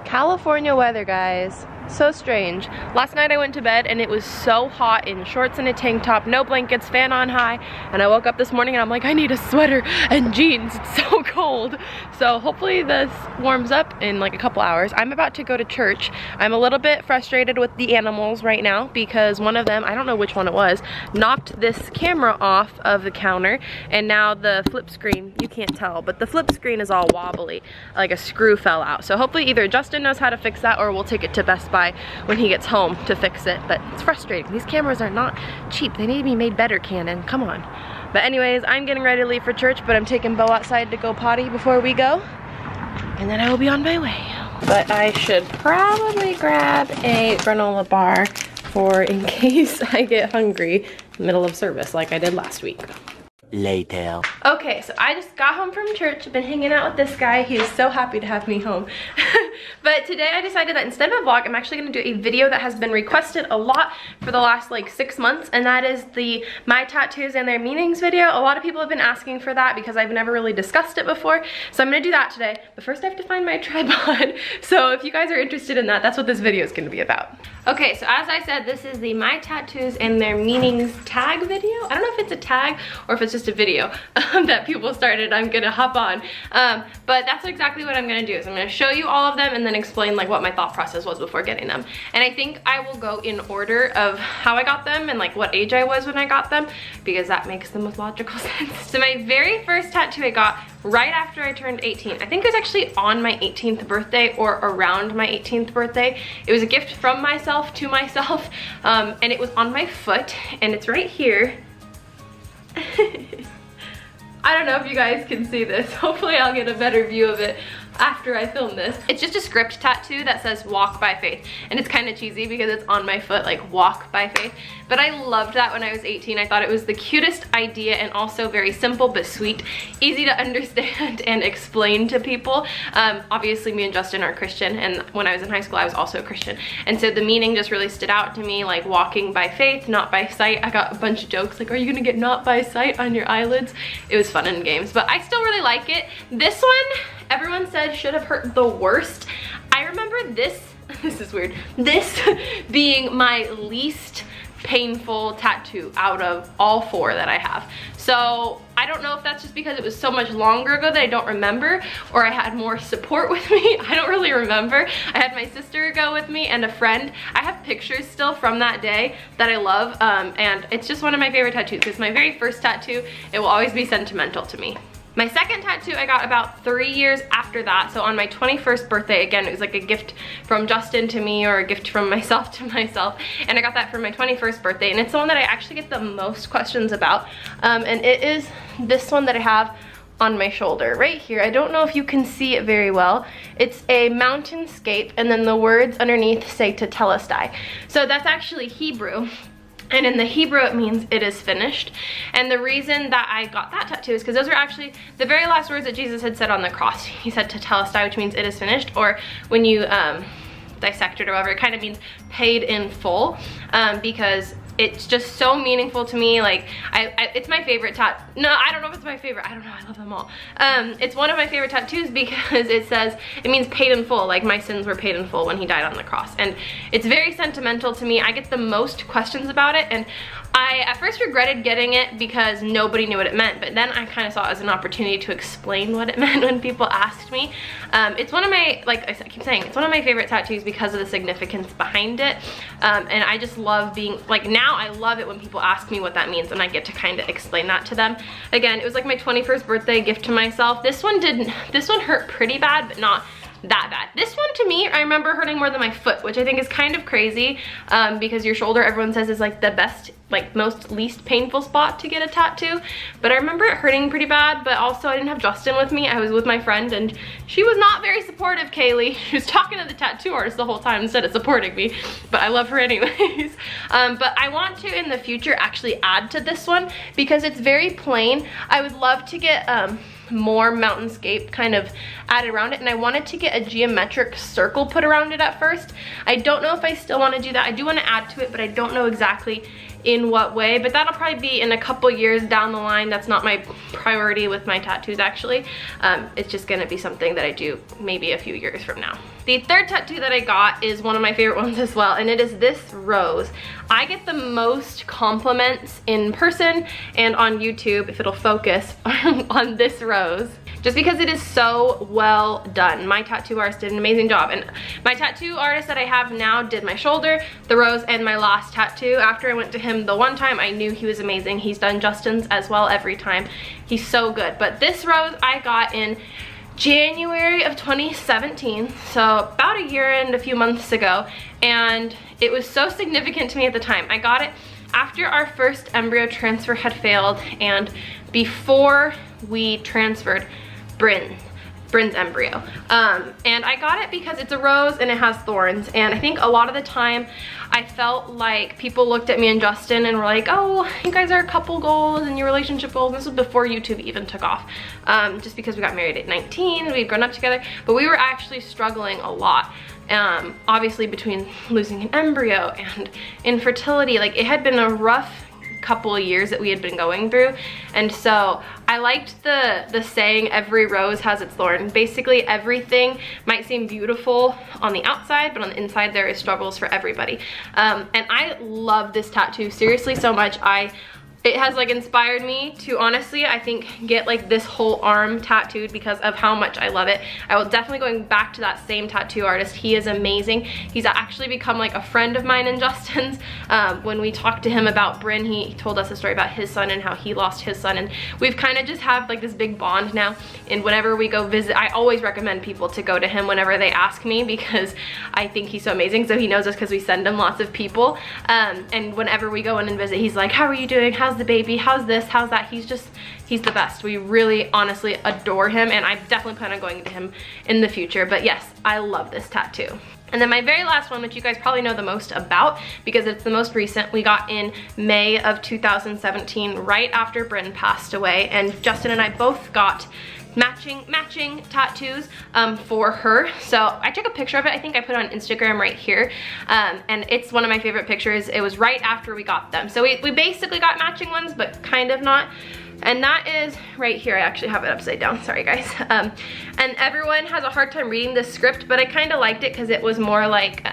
California weather, guys. So strange. Last night I went to bed and it was so hot in shorts and a tank top, no blankets, fan on high, and I woke up this morning and I'm like, I need a sweater and jeans. It's so cold. So hopefully this warms up in like a couple hours. I'm about to go to church. I'm a little bit frustrated with the animals right now because one of them, I don't know which one it was, knocked this camera off of the counter, and now the flip screen, you can't tell, but the flip screen is all wobbly, like a screw fell out. So hopefully either Justin knows how to fix that or we'll take it to Best Buy when he gets home to fix it. But it's frustrating. These cameras are not cheap. They need to be made better, Canon. Come on. But anyways, I'm getting ready to leave for church, but I'm taking Bo outside to go potty before we go, and then I will be on my way. But I should probably grab a granola bar for in case I get hungry in the middle of service like I did last week. Later. Okay, so I just got home from church. I've been hanging out with this guy. He is so happy to have me home. But today I decided that instead of a vlog, I'm actually gonna do a video that has been requested a lot for the last like 6 months, and that is the My Tattoos and Their Meanings video. A lot of people have been asking for that because I've never really discussed it before. So I'm gonna do that today. But first I have to find my tripod. So if you guys are interested in that, that's what this video is gonna be about. Okay, so as I said, this is the My Tattoos and Their Meanings tag video. I don't know if it's a tag or if it's just a video that people started. I'm gonna hop on. But that's exactly what I'm gonna do, is I'm gonna show you all of them and then explain like what my thought process was before getting them. And I think I will go in order of how I got them and like what age I was when I got them, because that makes the most logical sense. So my very first tattoo I got right after I turned 18. I think it was actually on my 18th birthday or around my 18th birthday. It was a gift from myself to myself, and it was on my foot, and it's right here. I don't know if you guys can see this. Hopefully I'll get a better view of it after I film this. It's just a script tattoo that says walk by faith, and it's kind of cheesy because it's on my foot, like walk by faith, but I loved that when I was 18. I thought it was the cutest idea and also very simple but sweet, easy to understand and explain to people. Obviously me and Justin are Christian, and when I was in high school I was also a Christian, and so the meaning just really stood out to me, like walking by faith, not by sight. I got a bunch of jokes like, are you gonna get not by sight on your eyelids? It was fun in games, but I still really like it. This one, everyone said should have hurt the worst. I remember this is weird, this being my least painful tattoo out of all 4 that I have. So I don't know if that's just because it was so much longer ago that I don't remember, or I had more support with me. I don't really remember. I had my sister go with me and a friend. I have pictures still from that day that I love, and it's just one of my favorite tattoos. It's my very first tattoo. It will always be sentimental to me. My second tattoo I got about 3 years after that, so on my 21st birthday. Again, it was like a gift from Justin to me, or a gift from myself to myself, and I got that for my 21st birthday, and it's the one that I actually get the most questions about, and it is this one that I have on my shoulder right here. I don't know if you can see it very well. It's a mountainscape, and then the words underneath say Tetelestai. So that's actually Hebrew. And in the Hebrew, it means it is finished. And the reason that I got that tattoo is because those were actually the very last words that Jesus had said on the cross. He said Tetelestai, which means it is finished, or when you dissect it or whatever, it kind of means paid in full, because it's just so meaningful to me. Like, it's my favorite tattoo. No, I don't know if it's my favorite. I don't know, I love them all. It's one of my favorite tattoos because it says, it means paid in full, like my sins were paid in full when he died on the cross. And it's very sentimental to me. I get the most questions about it, and I at first regretted getting it because nobody knew what it meant, but then I kind of saw it as an opportunity to explain what it meant when people asked me. It's one of my, like I keep saying, it's one of my favorite tattoos because of the significance behind it, and I just love being, like, now I love it when people ask me what that means and I get to kind of explain that to them. Again, it was like my 21st birthday gift to myself. This one hurt pretty bad, but not that bad. This one, to me, I remember hurting more than my foot, which I think is kind of crazy, because your shoulder, everyone says, is like the best, like most least painful spot to get a tattoo. But I remember it hurting pretty bad, but also I didn't have Justin with me. I was with my friend, and she was not very supportive, Kaylee. She was talking to the tattoo artist the whole time instead of supporting me, but I love her anyways. But I want to, in the future, actually add to this one because it's very plain. I would love to get more mountainscape kind of added around it, and I wanted to get a geometric circle put around it at first. I don't know if I still want to do that. I do want to add to it, but I don't know exactly in what way, but that'll probably be in a couple years down the line. That's not my priority with my tattoos, actually. It's just gonna be something that I do maybe a few years from now. The third tattoo that I got is one of my favorite ones as well, and it is this rose. I get the most compliments in person and on YouTube, if it'll focus, on this rose, just because it is so well done. My tattoo artist did an amazing job, and my tattoo artist that I have now did my shoulder, the rose, and my last tattoo. After I went to him the one time, I knew he was amazing. He's done Justin's as well every time. He's so good. But this rose I got in January of 2017, so about a year and a few months ago, and it was so significant to me at the time. I got it after our first embryo transfer had failed and before we transferred Bryn's embryo. And I got it because it's a rose and it has thorns, and I think a lot of the time I felt like people looked at me and Justin and were like, oh, you guys are couple goals and your relationship goals. This was before YouTube even took off, just because we got married at 19, we'd grown up together, but we were actually struggling a lot. Obviously between losing an embryo and infertility, like it had been a rough couple of years that we had been going through, and so I liked the saying, every rose has its thorn. Basically everything might seem beautiful on the outside, but on the inside there is struggles for everybody. And I love this tattoo seriously so much. It has like inspired me to honestly, I think, get like this whole arm tattooed because of how much I love it. I will definitely going back to that same tattoo artist. He is amazing. He's actually become like a friend of mine and Justin's. When we talked to him about Bryn, he told us a story about his son and how he lost his son, and we've kind of just have like this big bond now. And whenever we go visit, I always recommend people to go to him whenever they ask me, because I think he's so amazing. So he knows us because we send him lots of people, and whenever we go in and visit, he's like, how are you doing? How's the baby? How's this? How's that? He's the best. We really honestly adore him, and I definitely plan on going to him in the future. But yes, I love this tattoo. And then my very last one, which you guys probably know the most about because it's the most recent, we got in May of 2017, right after Bryn passed away, and Justin and I both got matching tattoos for her. So I took a picture of it. I think I put it on Instagram right here, and it's one of my favorite pictures. It was right after we got them, so we basically got matching ones, but kind of not. And that is right here. I actually have it upside down, sorry guys. And everyone has a hard time reading this script, but I kind of liked it because it was more like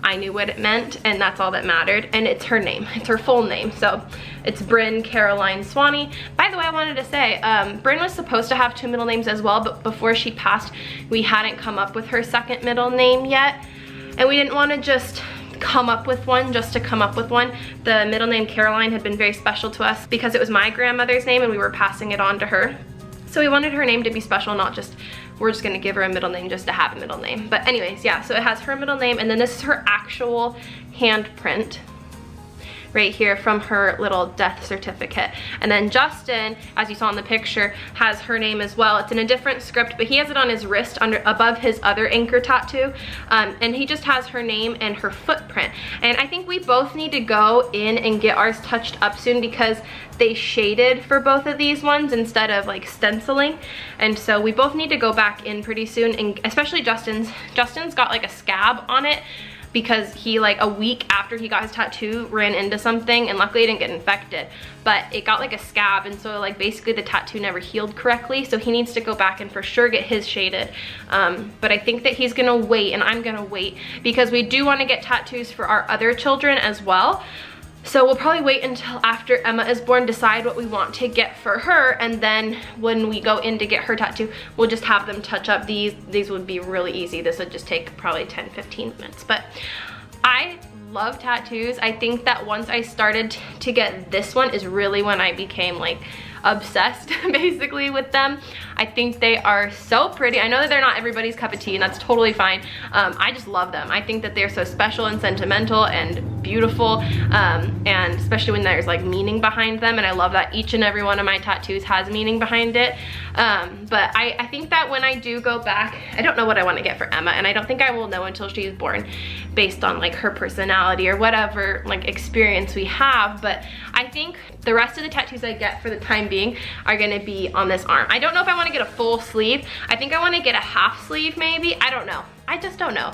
I knew what it meant, and that's all that mattered. And it's her name, it's her full name. So it's Bryn Caroline Swanee. By the way, I wanted to say, Bryn was supposed to have 2 middle names as well, but before she passed, we hadn't come up with her second middle name yet. And we didn't want to just come up with one just to come up with one. The middle name Caroline had been very special to us because it was my grandmother's name and we were passing it on to her. So we wanted her name to be special, not just, we're just gonna give her a middle name just to have a middle name. But anyways, yeah, so it has her middle name, and then this is her actual handprint right here from her little death certificate. And then Justin, as you saw in the picture, has her name as well. It's in a different script, but he has it on his wrist above his other anchor tattoo, and he just has her name and her footprint. And I think we both need to go in and get ours touched up soon because they shaded for both of these ones instead of like stenciling, and so we both need to go back in pretty soon. And especially Justin's got like a scab on it because he, like, a week after he got his tattoo, ran into something, and luckily it didn't get infected, but it got like a scab, and so like basically the tattoo never healed correctly, so he needs to go back and for sure get his shaded. But I think that he's gonna wait, and I'm gonna wait, because we do want to get tattoos for our other children as well. So we'll probably wait until after Emma is born, decide what we want to get for her, and then when we go in to get her tattoo, we'll just have them touch up. These would be really easy. This would just take probably 10-15 minutes. But I love tattoos. I think that once I started to get this one is really when I became like obsessed basically with them. I think they are so pretty. I know that they're not everybody's cup of tea, and that's totally fine. I just love them. I think that they're so special and sentimental and beautiful, and especially when there's like meaning behind them, and I love that each and every one of my tattoos has meaning behind it. But I think that when I do go back, I don't know what I want to get for Emma, and I don't think I will know until she's born based on like her personality or whatever like experience we have. But I think the rest of the tattoos I get for the time being are gonna be on this arm. I don't know if I want to get a full sleeve. I think I want to get a half sleeve maybe. I don't know. I just don't know.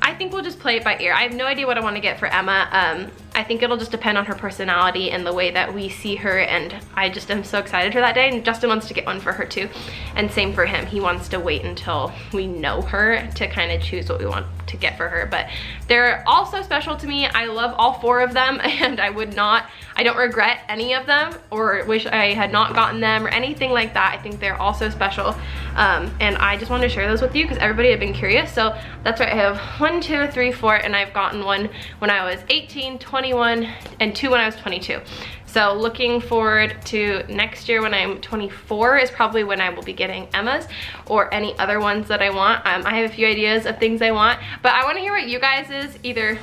I think we'll just play it by ear. I have no idea what I want to get for Emma. I think it'll just depend on her personality and the way that we see her, and I just am so excited for that day. And Justin wants to get one for her too, and same for him. He wants to wait until we know her to kind of choose what we want to get for her. But they're all so special to me. I love all 4 of them, and I don't regret any of them or wish I had not gotten them or anything like that. I think they're all so special, and I just wanted to share those with you because everybody had been curious. So that's right, I have 1, 2, 3, 4, and I've gotten one when I was 18, 21, and 2 when I was 22. So looking forward to next year when I'm 24 is probably when I will be getting Emma's or any other ones that I want. I have a few ideas of things I want, but I want to hear what you guys either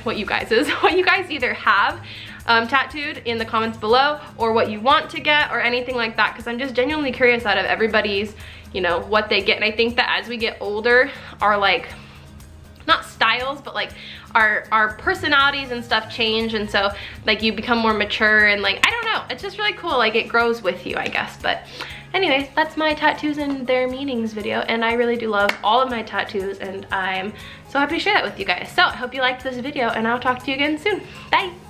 have tattooed in the comments below, or what you want to get or anything like that, because I'm just genuinely curious out of everybody's, you know, what they get. And I think that as we get older, our like, not styles, but like our personalities and stuff change, and so like you become more mature, and like, I don't know, it's just really cool, like it grows with you, I guess. But anyways, that's my tattoos and their meanings video, and I really do love all of my tattoos, and I'm so happy to share that with you guys. So I hope you liked this video, and I'll talk to you again soon. Bye.